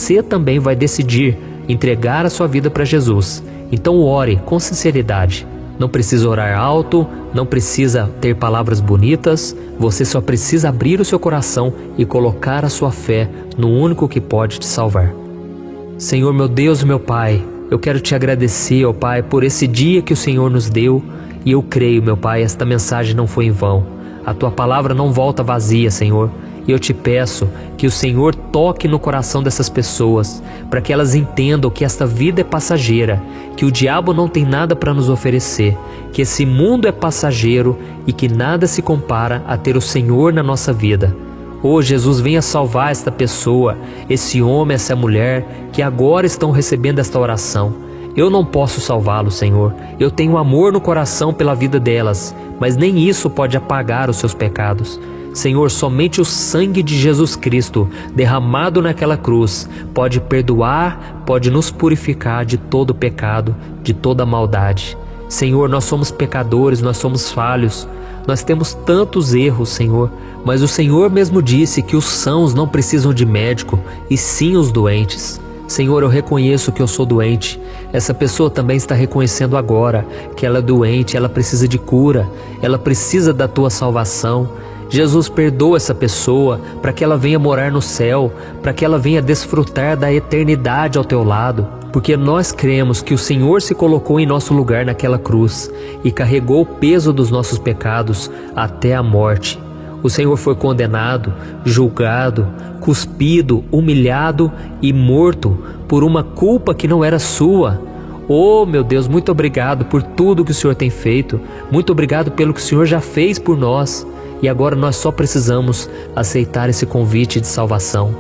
você também vai decidir entregar a sua vida para Jesus. Então ore com sinceridade. Não precisa orar alto, não precisa ter palavras bonitas, você só precisa abrir o seu coração e colocar a sua fé no único que pode te salvar. Senhor, meu Deus e meu Pai, eu quero te agradecer, ó Pai, por esse dia que o Senhor nos deu, e eu creio, meu Pai, esta mensagem não foi em vão. A tua palavra não volta vazia, Senhor. E eu te peço que o Senhor toque no coração dessas pessoas, para que elas entendam que esta vida é passageira, que o diabo não tem nada para nos oferecer, que esse mundo é passageiro e que nada se compara a ter o Senhor na nossa vida. Oh Jesus, venha salvar esta pessoa, esse homem, essa mulher, que agora estão recebendo esta oração. Eu não posso salvá-los, Senhor. Eu tenho amor no coração pela vida delas, mas nem isso pode apagar os seus pecados. Senhor, somente o sangue de Jesus Cristo derramado naquela cruz pode perdoar, pode nos purificar de todo pecado, de toda maldade. Senhor, nós somos pecadores, nós somos falhos, nós temos tantos erros, Senhor, mas o Senhor mesmo disse que os sãos não precisam de médico, e sim os doentes. Senhor, eu reconheço que eu sou doente. Essa pessoa também está reconhecendo agora que ela é doente, ela precisa de cura, ela precisa da tua salvação. Jesus, perdoa essa pessoa para que ela venha morar no céu, para que ela venha desfrutar da eternidade ao teu lado, porque nós cremos que o Senhor se colocou em nosso lugar naquela cruz e carregou o peso dos nossos pecados até a morte. O Senhor foi condenado, julgado, cuspido, humilhado e morto por uma culpa que não era sua. Oh meu Deus, muito obrigado por tudo que o Senhor tem feito, muito obrigado pelo que o Senhor já fez por nós. E agora nós só precisamos aceitar esse convite de salvação.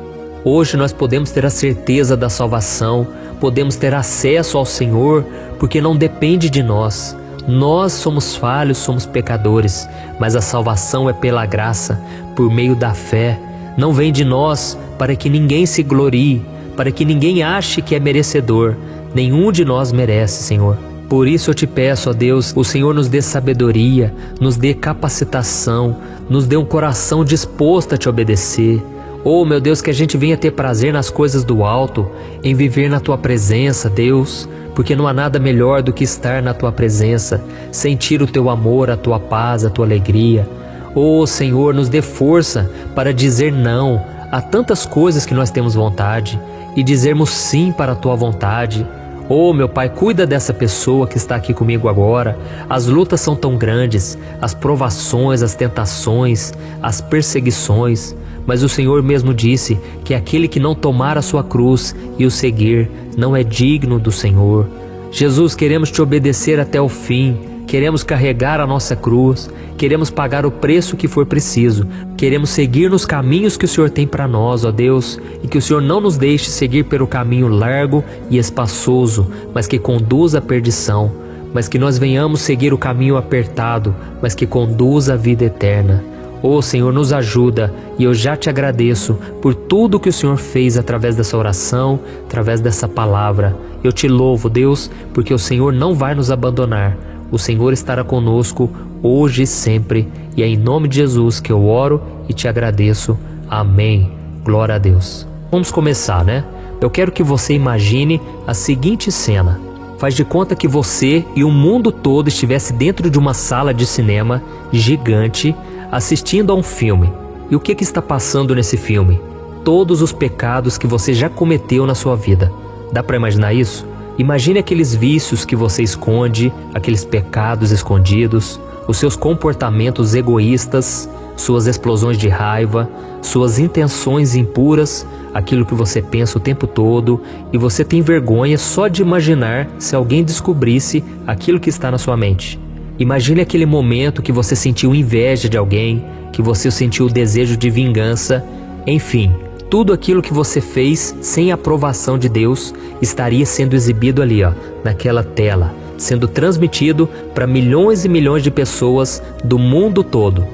Hoje nós podemos ter a certeza da salvação, podemos ter acesso ao Senhor, porque não depende de nós. Nós somos falhos, somos pecadores, mas a salvação é pela graça, por meio da fé. Não vem de nós para que ninguém se glorie, para que ninguém ache que é merecedor. Nenhum de nós merece, Senhor. Por isso eu te peço, ó Deus, o Senhor nos dê sabedoria, nos dê capacitação, nos dê um coração disposto a te obedecer. Oh, meu Deus, que a gente venha ter prazer nas coisas do alto, em viver na tua presença, Deus, porque não há nada melhor do que estar na tua presença, sentir o teu amor, a tua paz, a tua alegria. Oh, Senhor, nos dê força para dizer não a tantas coisas que nós temos vontade e dizermos sim para a tua vontade. Oh, meu Pai, cuida dessa pessoa que está aqui comigo agora. As lutas são tão grandes, as provações, as tentações, as perseguições. Mas o Senhor mesmo disse que aquele que não tomar a sua cruz e o seguir não é digno do Senhor. Jesus, queremos te obedecer até o fim. Queremos carregar a nossa cruz, queremos pagar o preço que for preciso, queremos seguir nos caminhos que o Senhor tem para nós, ó Deus, e que o Senhor não nos deixe seguir pelo caminho largo e espaçoso, mas que conduz à perdição, mas que nós venhamos seguir o caminho apertado, mas que conduz à vida eterna. Ó Senhor, nos ajuda, e eu já te agradeço por tudo que o Senhor fez através dessa oração, através dessa palavra. Eu te louvo, Deus, porque o Senhor não vai nos abandonar. O Senhor estará conosco hoje e sempre, e é em nome de Jesus que eu oro e te agradeço. Amém. Glória a Deus. Vamos começar, né? Eu quero que você imagine a seguinte cena. Faz de conta que você e o mundo todo estivesse dentro de uma sala de cinema gigante, assistindo a um filme. E o que está passando nesse filme? Todos os pecados que você já cometeu na sua vida. Dá para imaginar isso? Imagine aqueles vícios que você esconde, aqueles pecados escondidos, os seus comportamentos egoístas, suas explosões de raiva, suas intenções impuras, aquilo que você pensa o tempo todo, e você tem vergonha só de imaginar se alguém descobrisse aquilo que está na sua mente. Imagine aquele momento que você sentiu inveja de alguém, que você sentiu o desejo de vingança, enfim. Tudo aquilo que você fez sem a aprovação de Deus estaria sendo exibido ali, naquela tela, sendo transmitido para milhões e milhões de pessoas do mundo todo.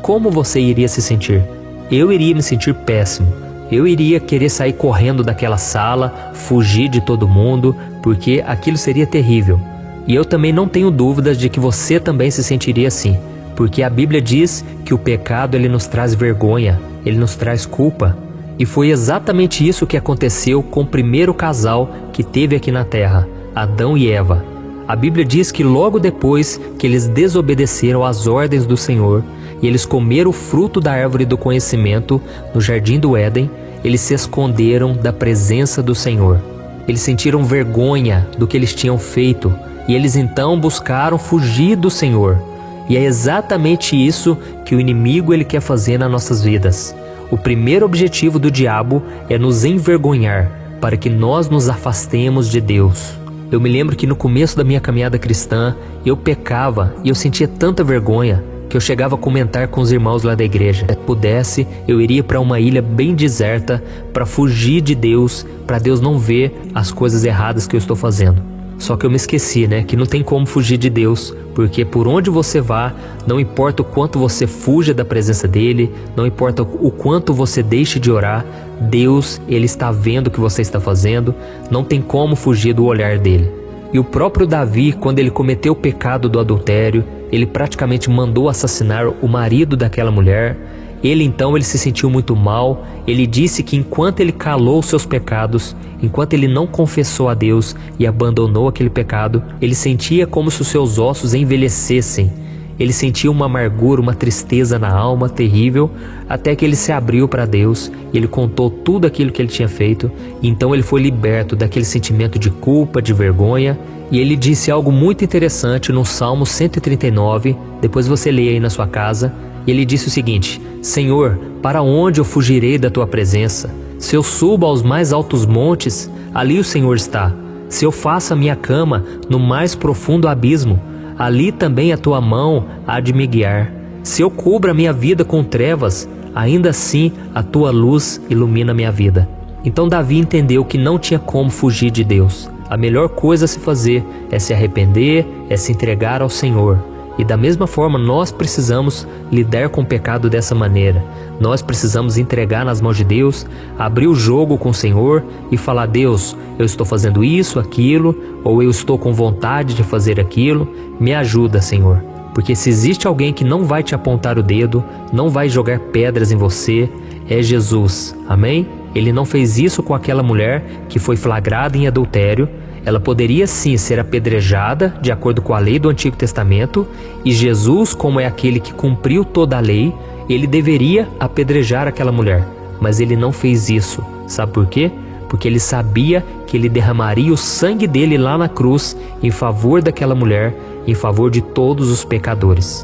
Como você iria se sentir? Eu iria me sentir péssimo. Eu iria querer sair correndo daquela sala, fugir de todo mundo, porque aquilo seria terrível. E eu também não tenho dúvidas de que você também se sentiria assim, porque a Bíblia diz que o pecado ele nos traz vergonha, ele nos traz culpa. E foi exatamente isso que aconteceu com o primeiro casal que teve aqui na terra, Adão e Eva. A Bíblia diz que logo depois que eles desobedeceram às ordens do Senhor e eles comeram o fruto da árvore do conhecimento no jardim do Éden, eles se esconderam da presença do Senhor. Eles sentiram vergonha do que eles tinham feito e eles então buscaram fugir do Senhor. E é exatamente isso que o inimigo ele quer fazer nas nossas vidas. O primeiro objetivo do diabo é nos envergonhar para que nós nos afastemos de Deus. Eu me lembro que no começo da minha caminhada cristã, eu pecava e eu sentia tanta vergonha que eu chegava a comentar com os irmãos lá da igreja. Se pudesse, eu iria para uma ilha bem deserta para fugir de Deus, para Deus não ver as coisas erradas que eu estou fazendo. Só que eu me esqueci, que não tem como fugir de Deus, porque por onde você vá, não importa o quanto você fuja da presença dEle, não importa o quanto você deixe de orar, Deus, Ele está vendo o que você está fazendo, não tem como fugir do olhar dEle. E o próprio Davi, quando ele cometeu o pecado do adultério, ele praticamente mandou assassinar o marido daquela mulher. Ele se sentiu muito mal. Ele disse que enquanto ele calou seus pecados, enquanto ele não confessou a Deus e abandonou aquele pecado, ele sentia como se os seus ossos envelhecessem. Ele sentia uma amargura, uma tristeza na alma terrível, até que ele se abriu para Deus e ele contou tudo aquilo que ele tinha feito. Então ele foi liberto daquele sentimento de culpa, de vergonha. E ele disse algo muito interessante no Salmo 139, depois você lê aí na sua casa. Ele disse o seguinte: Senhor, para onde eu fugirei da tua presença? Se eu subo aos mais altos montes, ali o Senhor está. Se eu faço a minha cama no mais profundo abismo, ali também a tua mão há de me guiar. Se eu cubro a minha vida com trevas, ainda assim a tua luz ilumina a minha vida. Então Davi entendeu que não tinha como fugir de Deus. A melhor coisa a se fazer é se arrepender, é se entregar ao Senhor. E da mesma forma nós precisamos lidar com o pecado dessa maneira. Nós precisamos entregar nas mãos de Deus, abrir o jogo com o Senhor e falar: Deus, eu estou fazendo isso, aquilo, ou eu estou com vontade de fazer aquilo, me ajuda, Senhor. Porque se existe alguém que não vai te apontar o dedo, não vai jogar pedras em você, é Jesus, amém? Ele não fez isso com aquela mulher que foi flagrada em adultério. Ela poderia sim ser apedrejada de acordo com a lei do Antigo Testamento, e Jesus, como é aquele que cumpriu toda a lei, ele deveria apedrejar aquela mulher. Mas ele não fez isso. Sabe por quê? Porque ele sabia que ele derramaria o sangue dele lá na cruz em favor daquela mulher, em favor de todos os pecadores.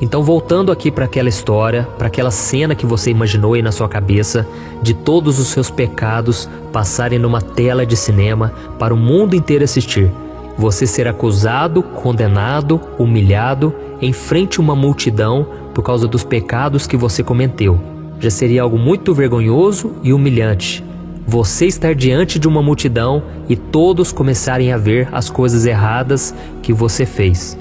Então, voltando aqui para aquela história, para aquela cena que você imaginou aí na sua cabeça, de todos os seus pecados passarem numa tela de cinema para o mundo inteiro assistir. Você ser acusado, condenado, humilhado, em frente a uma multidão por causa dos pecados que você cometeu. Já seria algo muito vergonhoso e humilhante. Você estar diante de uma multidão e todos começarem a ver as coisas erradas que você fez.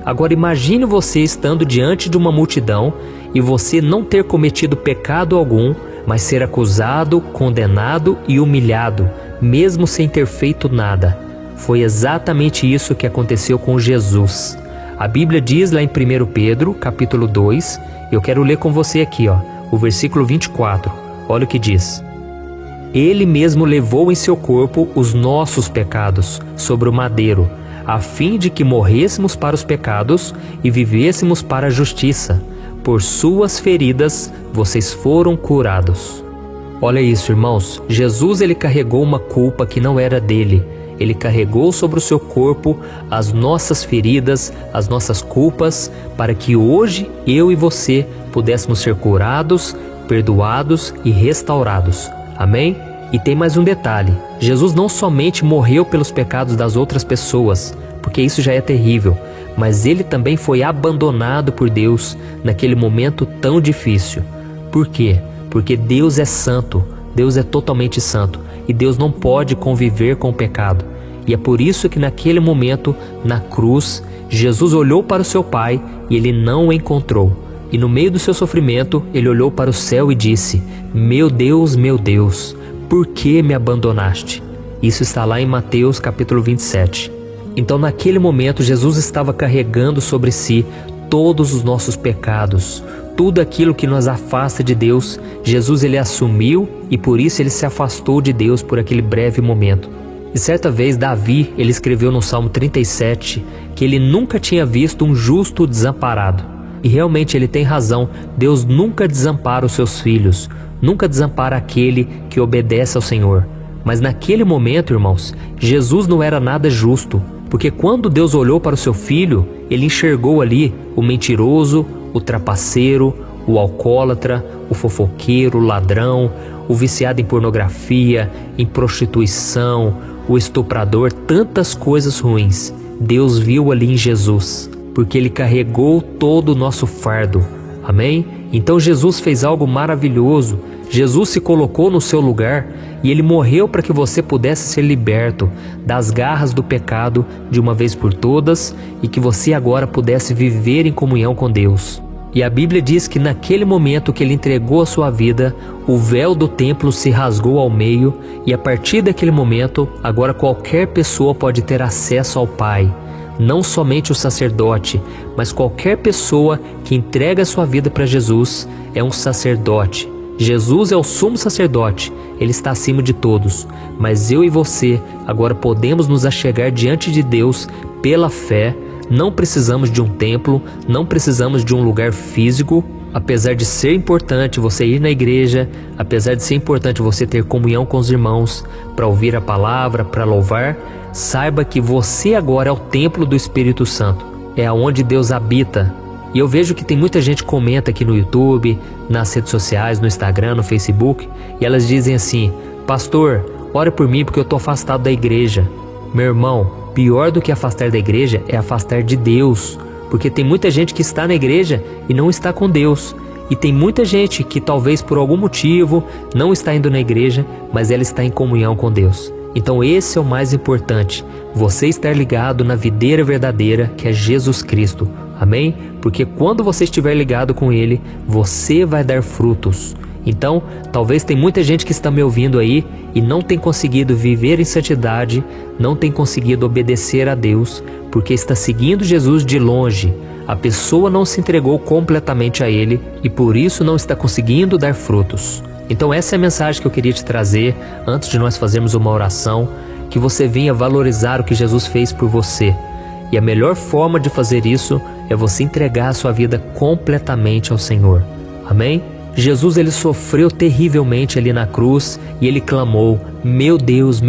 Agora imagine você estando diante de uma multidão e você não ter cometido pecado algum, mas ser acusado, condenado e humilhado, mesmo sem ter feito nada. Foi exatamente isso que aconteceu com Jesus. A Bíblia diz lá em 1 Pedro, capítulo 2, eu quero ler com você aqui, o versículo 24. Olha o que diz: Ele mesmo levou em seu corpo os nossos pecados sobre o madeiro, a fim de que morrêssemos para os pecados e vivêssemos para a justiça. Por suas feridas vocês foram curados. Olha isso, irmãos. Jesus ele carregou uma culpa que não era dele. Ele carregou sobre o seu corpo as nossas feridas, as nossas culpas, para que hoje eu e você pudéssemos ser curados, perdoados e restaurados. Amém? E tem mais um detalhe: Jesus não somente morreu pelos pecados das outras pessoas, porque isso já é terrível, mas ele também foi abandonado por Deus naquele momento tão difícil. Por quê? Porque Deus é santo, Deus é totalmente santo, e Deus não pode conviver com o pecado. E é por isso que naquele momento, na cruz, Jesus olhou para o seu Pai e ele não o encontrou. E no meio do seu sofrimento, ele olhou para o céu e disse: meu Deus, por que me abandonaste? Isso está lá em Mateus capítulo 27. Então naquele momento Jesus estava carregando sobre si todos os nossos pecados, Tudo aquilo que nos afasta de Deus, Jesus ele assumiu e por isso ele se afastou de Deus por aquele breve momento. E certa vez Davi, ele escreveu no Salmo 37 que ele nunca tinha visto um justo desamparado. E realmente ele tem razão, Deus nunca desampara os seus filhos, nunca desampara aquele que obedece ao Senhor. Mas naquele momento, irmãos, Jesus não era nada justo, porque quando Deus olhou para o seu filho, ele enxergou ali o mentiroso, o trapaceiro, o alcoólatra, o fofoqueiro, o ladrão, o viciado em pornografia, em prostituição, o estuprador, tantas coisas ruins. Deus viu ali em Jesus, porque ele carregou todo o nosso fardo. Amém? Então Jesus fez algo maravilhoso. Jesus se colocou no seu lugar e ele morreu para que você pudesse ser liberto das garras do pecado de uma vez por todas e que você agora pudesse viver em comunhão com Deus. E a Bíblia diz que naquele momento que ele entregou a sua vida, o véu do templo se rasgou ao meio e a partir daquele momento, agora qualquer pessoa pode ter acesso ao Pai. Não somente o sacerdote, mas qualquer pessoa que entrega a sua vida para Jesus é um sacerdote. Jesus é o sumo sacerdote, ele está acima de todos, mas eu e você agora podemos nos achegar diante de Deus pela fé. Não precisamos de um templo, não precisamos de um lugar físico. Apesar de ser importante você ir na igreja, apesar de ser importante você ter comunhão com os irmãos, para ouvir a palavra, para louvar, saiba que você agora é o templo do Espírito Santo, é aonde Deus habita. E eu vejo que tem muita gente que comenta aqui no YouTube, nas redes sociais, no Instagram, no Facebook, e elas dizem assim: pastor, ore por mim porque eu estou afastado da igreja. Meu irmão, pior do que afastar da igreja é afastar de Deus, porque tem muita gente que está na igreja e não está com Deus. E tem muita gente que talvez por algum motivo não está indo na igreja, mas ela está em comunhão com Deus. Então esse é o mais importante, você estar ligado na videira verdadeira que é Jesus Cristo. Amém? Porque quando você estiver ligado com Ele, você vai dar frutos. Então, talvez tem muita gente que está me ouvindo aí e não tem conseguido viver em santidade, não tem conseguido obedecer a Deus, porque está seguindo Jesus de longe. A pessoa não se entregou completamente a Ele e por isso não está conseguindo dar frutos. Então essa é a mensagem que eu queria te trazer antes de nós fazermos uma oração, que você venha valorizar o que Jesus fez por você. E a melhor forma de fazer isso é você entregar a sua vida completamente ao Senhor. Amém? Jesus ele sofreu terrivelmente ali na cruz e ele clamou: meu Deus,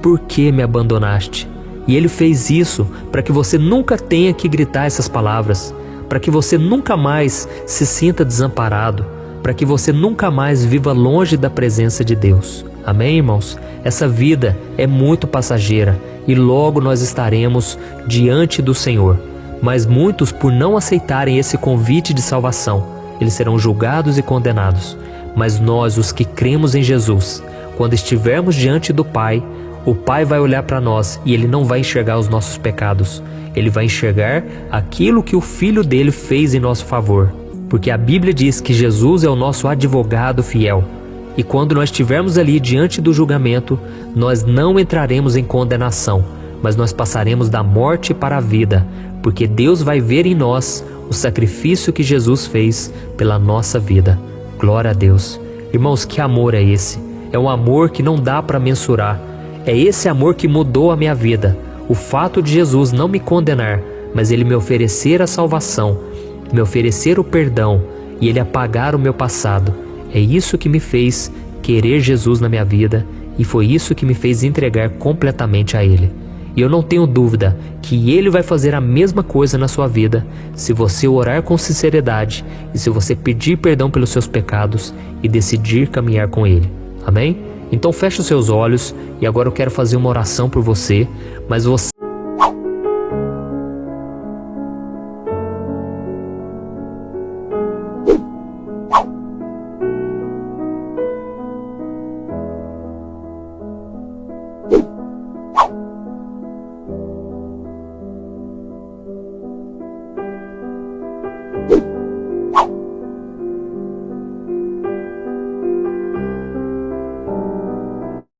por que me abandonaste? E ele fez isso para que você nunca tenha que gritar essas palavras, para que você nunca mais se sinta desamparado, para que você nunca mais viva longe da presença de Deus. Amém, irmãos? Essa vida é muito passageira e logo nós estaremos diante do Senhor. Mas muitos, por não aceitarem esse convite de salvação, eles serão julgados e condenados. Mas nós, os que cremos em Jesus, quando estivermos diante do Pai, o Pai vai olhar para nós e Ele não vai enxergar os nossos pecados. Ele vai enxergar aquilo que o Filho dele fez em nosso favor. Porque a Bíblia diz que Jesus é o nosso advogado fiel. E quando nós estivermos ali diante do julgamento, nós não entraremos em condenação, mas nós passaremos da morte para a vida, porque Deus vai ver em nós o sacrifício que Jesus fez pela nossa vida. Glória a Deus. Irmãos, que amor é esse? É um amor que não dá para mensurar. É esse amor que mudou a minha vida. O fato de Jesus não me condenar, mas Ele me oferecer a salvação, me oferecer o perdão e Ele apagar o meu passado. É isso que me fez querer Jesus na minha vida e foi isso que me fez entregar completamente a Ele. E eu não tenho dúvida que Ele vai fazer a mesma coisa na sua vida se você orar com sinceridade e se você pedir perdão pelos seus pecados e decidir caminhar com Ele. Amém? Então feche os seus olhos e agora eu quero fazer uma oração por você, mas você